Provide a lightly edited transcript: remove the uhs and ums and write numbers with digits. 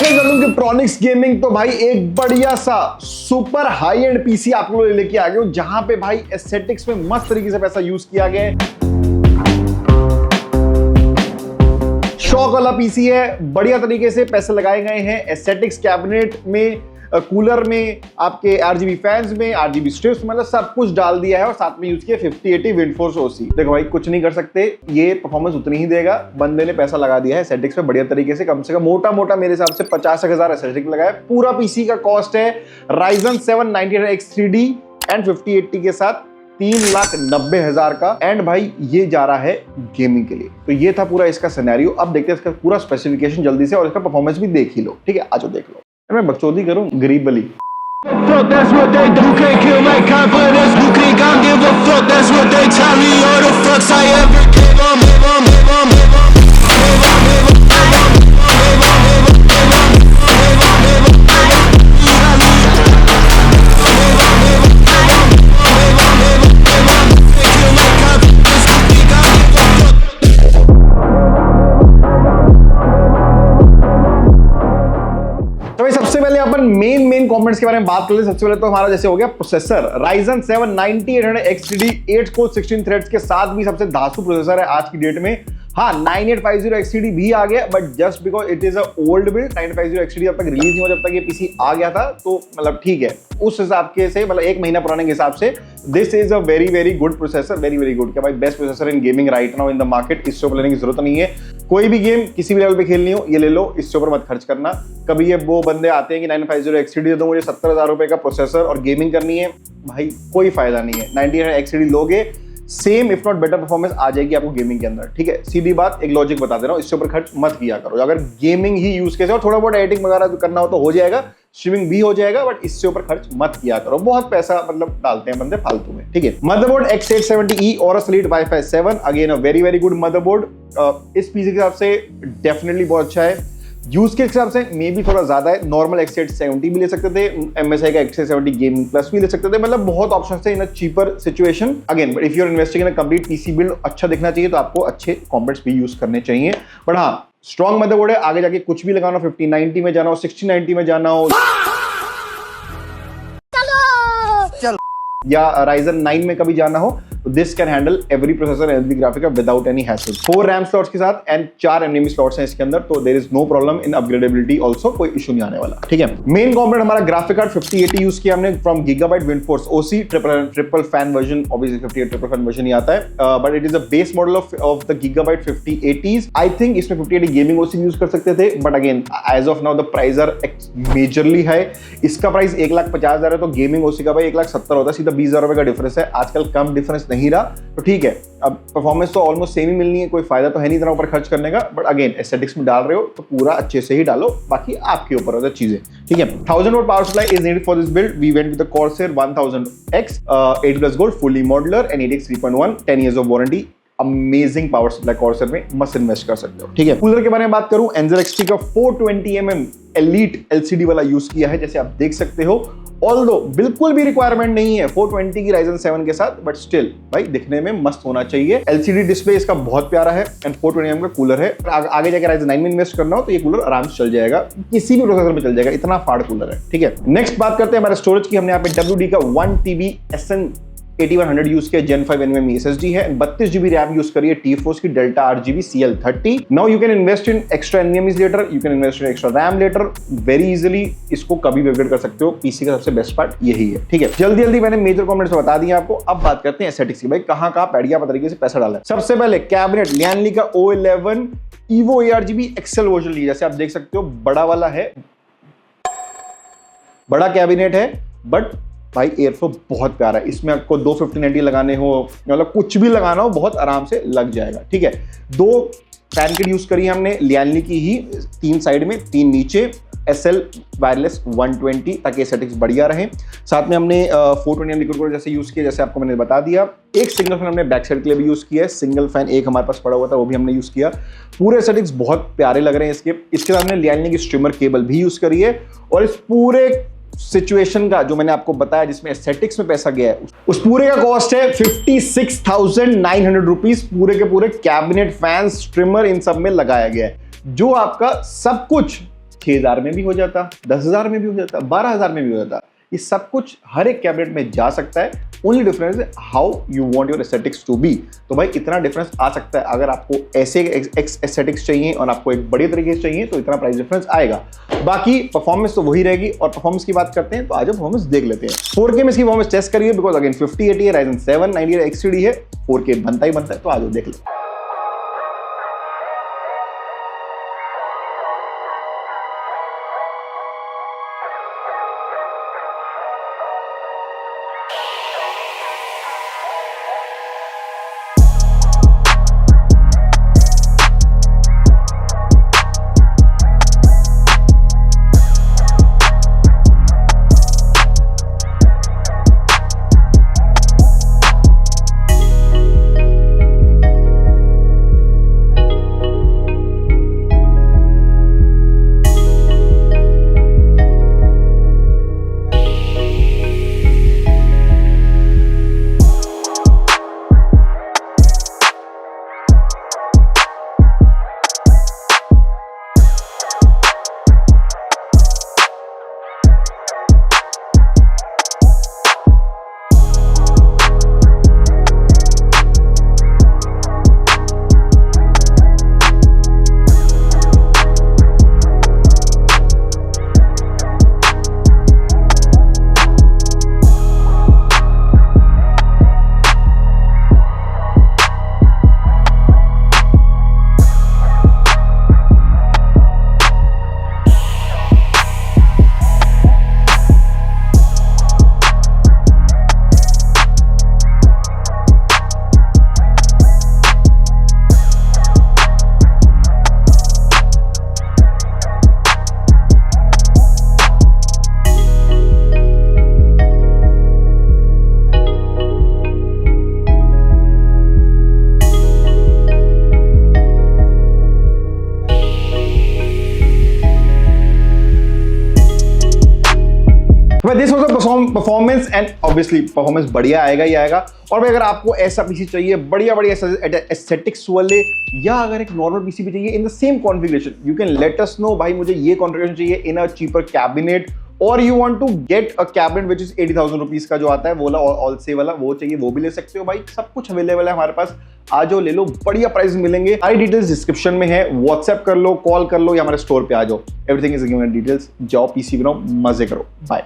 प्रोनिक्स gaming तो भाई एक बढ़िया सा सुपर हाई एंड पीसी आप लोग लेके आ गए हो, जहां पे भाई एस्थेटिक्स में मस्त तरीके से पैसा यूज किया गया है। शौक वाला पीसी है, बढ़िया तरीके से पैसे लगाए गए हैं एस्थेटिक्स कैबिनेट में, कूलर में, आपके आरजीबी फैंस में, आरजीबी स्ट्रिप्स, मतलब सब कुछ डाल दिया है और साथ में यूज किया 5080 विंडफोर्स ओसी। देखो भाई कुछ नहीं कर सकते, ये परफॉर्मेंस उतनी ही देगा। बंदे ने पैसा लगा दिया है एस्थेटिक्स पे बढ़िया तरीके से, कम मोटा मेरे हिसाब से 50,000 एस्थेटिक्स लगाया। पूरा पीसी का कॉस्ट है Ryzen 7 9800X 3D एंड 5080 के साथ 3,90,000 का। एंड भाई ये जा रहा है गेमिंग के लिए। तो ये था पूरा इसका सिनेरियो। अब देखते हैं इसका पूरा स्पेसिफिकेशन जल्दी से, और इसका परफॉर्मेंस भी देख ही लो। ठीक है, आज देख लो। मैं बकचोदी करूं गरीब वाली। मेन कमेंट्स के बारे में बात कर ले। सबसे पहले तो हमारा जैसे हो गया processor Ryzen 7 9800X 3D 8 core 16 threads के साथ भी सबसे धांसू प्रोसेसर है आज की डेट में। हाँ, 9850X 3D भी आ गया, but just because it is a old build. 9850X 3D जब तक रिलीज नहीं हुआ, जब तक ये पीसी आ गया था, तो मतलब ठीक है उस हिसाब के से, मतलब एक महीना पुराने के हिसाब से this is a very good processor, very good. क्या भाई best processor in gaming right now in the market. इससे ऊपर लेने की जरूरत नहीं है। कोई भी गेम किसी भी लेवल पे खेलनी हो, ये ले लो, इससे ऊपर मत खर्च करना। कभी ये वो बंदे आते हैं कि 9850X 3D दे दो मुझे 70,000 रुपए का प्रोसेसर और गेमिंग करनी है, भाई कोई फायदा नहीं है। 9800X 3D लोगे, same if not better performance आ जाएगी आपको गेमिंग के अंदर। ठीक है, सीधी बात, एक लॉजिक बता दे रहा हूं, इससे ऊपर खर्च मत किया करो। अगर गेमिंग ही यूज केस और थोड़ा बहुत एडिटिंग वगैरह करना हो तो हो जाएगा, स्ट्रीमिंग भी हो जाएगा, बट इससे ऊपर खर्च मत किया करो। बहुत पैसा मतलब डालते हैं बंदे फालतू में। ठीक है, मदरबोर्ड X870E और Elite Wi-Fi 7, again a very good motherboard. इस पीसी के हिसाब से डेफिनेटली बहुत अच्छा है। यूज के हिसाब से मे भी थोड़ा ज्यादा है। नॉर्मल X870 भी ले सकते थे, MSI का X870 गेमिंग प्लस भी ले सकते थे, मतलब बहुत ऑप्शन थे in a cheaper situation. Again but if you are investing in a complete PC build, अच्छा दिखना चाहिए तो आपको अच्छे कॉम्पोनेंट्स भी यूज करने चाहिए। बट हाँ, स्ट्रॉन्ग मदरबोर्ड है, आगे जाके कुछ भी लगाना हो, 5090 में जाना हो, 6090 में जाना हो, या Ryzen 9 में कभी जाना हो, तो this can handle every processor every graphic without any hassle. 4 RAM slots के साथ एंड 4 NVMe स्लॉट्स हैं इसके अंदर, तो there is no problem in upgradeability also, कोई इशू नहीं आने वाला। ठीक है, मेन कंपोनेंट हमारा ग्राफिक कार्ड 5080 यूज किया हमने from Gigabyte WindForce OC triple fan version. Obviously 5080 triple fan version ही आता है, but it is a base model of the Gigabyte 5080s। I think इसमें 5080 गेमिंग OC यूज कर सकते थे, but again as of now the price are majorly high. इसका price 1,50,000 है, तो गेमिंग OC का भाई 1,70,000 होता है, सीधा 20,000 रुपए का डिफरेंस है। आजकल कम डिफरेंस नहीं रहा, तो ठीक है। अब परफॉर्मेंस तो ऑलमोस्ट सेम ही मिलनी है, कोई फायदा तो है नहीं इतना ऊपर खर्च करने का। बट अगेन एस्थेटिक्स में डाल रहे हो तो पूरा अच्छे से ही डालो, बाकी आपके ऊपर होता है चीजें। ठीक है, 1000 watt power supply is needed for this build. We went with the Corsair 1000X 8+ Gold fully modular and 8X 3.1 10 years of warranty। Amazing power supply Corsair में, मस्त इन्वेस्ट कर सकते हो। ठीक है, कूलर के बारे में बात करूं, Acer XT का 420mm Elite LCD वाला यूज किया है, जैसे आप देख सकते हो। ऑल्दो बिल्कुल भी रिक्वायरमेंट नहीं है 420 की Ryzen 7 के साथ, बट स्टिल भाई दिखने में मस्त होना चाहिए। LCD डिस्प्ले इसका बहुत प्यारा है एंड 420mm का कूलर है। आगे जाकर Ryzen 9 में इन्वेस्ट करना हो तो ये कूलर आराम से चल जाएगा, किसी भी प्रोसेसर में चल जाएगा, इतना फाड़ कूलर है। ठीक है, नेक्स्ट बात करते हैं हमारे स्टोरेज की। हमने यहाँ पे WD का 1TB SN8100 यूज किया, Gen 5 NVMe SSD है, 32GB रैम यूज करिए T-Force की Delta RGB CL30। Now you can invest in extra NVMe later, you can invest in extra RAM later very easily. इसको कभी भी upgrade कर सकते हो, पीसी का सबसे बेस्ट पार्ट यही है। ठीक है, जल्दी मैंने मेजर कॉम्पोनेंट्स बता दिए आपको। अब बात करते हैं एस्थेटिक्स की, भाई कहां बढ़िया तरीके से पैसा डाला है। सबसे पहले कैबिनेट Lianli का O11 Evo ARGB XL version लिया, जैसे आप देख सकते हो बड़ा वाला है, बड़ा कैबिनेट है, बट भाई एयरफ्लो बहुत प्यारा है। इसमें आपको 2 5090 लगाने हो, मतलब कुछ भी लगाना हो, बहुत आराम से लग जाएगा। ठीक है, 2 फैन किट यूज करी हमने Lianli की ही, 3 साइड में 3 नीचे, SL वायरलेस 120 ताकि एस्थेटिक्स बढ़िया रहे। साथ में हमने 420mm लिक्विड कूलर जैसे यूज किया, जैसे आपको मैंने बता दिया। एक सिंगल फैन हमने बैक साइड के लिए भी यूज किया है, सिंगल फैन एक हमारे पास पड़ा हुआ था, वो भी हमने यूज किया। पूरे एस्थेटिक्स बहुत प्यारे लग रहे हैं इसके साथ हमने Lianli की स्ट्रीमर केबल भी यूज करी है। और इस पूरे सिचुएशन का जो मैंने आपको बताया जिसमें एस्थेटिक्स में पैसा गया है, उस पूरे का कॉस्ट है 56,900 रुपीज। पूरे के पूरे कैबिनेट, फैन, स्ट्रिमर इन सब में लगाया गया है, जो आपका सब कुछ 6,000 में भी हो जाता, 10,000 में भी हो जाता, 12,000 में भी हो जाता। ये सब कुछ हर एक कैबिनेट में जा सकता है। ओनली डिफरेंस है how you want your aesthetics to be. तो भाई इतना डिफरेंस आ सकता है। अगर आपको ऐसे एस्थेटिक्स चाहिए और आपको एक बड़े तरीके से चाहिए तो इतना प्राइस डिफरेंस आएगा। बाकी परफॉर्मेंस तो वही रहेगी। और परफॉर्मेंस की बात करते हैं तो आज परफॉर्मेंस देख लेते हैं। 4K में इसकी परफॉर्मेंस टेस्ट करिए, बिकॉज अगेन 5080 है, Ryzen 7 98 XCD है, 4K बनता ही बनता है। तो आज देख लेते हैं। This was the performance and obviously performance बढ़िया आएगा ही आएगा। और भाई अगर आपको ऐसा पीसी चाहिए बढ़िया एस्थेटिक्स वाले, या अगर एक नॉर्मल पीसी भी चाहिए in the same configuration, you can let us know भाई मुझे ये कॉन्फ़िगरेशन चाहिए इन अ चीपर कैबिनेट, और you want to get a cabinet which is 80,000 rupees का जो आता है वो वाला ऑल से वाला, वो चाहिए वो भी ले सकते हो भाई। सब कुछ अवेलेबल है हमारे पास, आ जाओ ले लो, बढ़िया प्राइस मिलेंगे। सारी डिटेल्स डिस्क्रिप्शन में है, व्हाट्सएप कर लो, कॉल कर लो या हमारे स्टोर पे आ जाओ। Everything is given in details. जाओ पीसी बनाओ, मजे करो, बाय।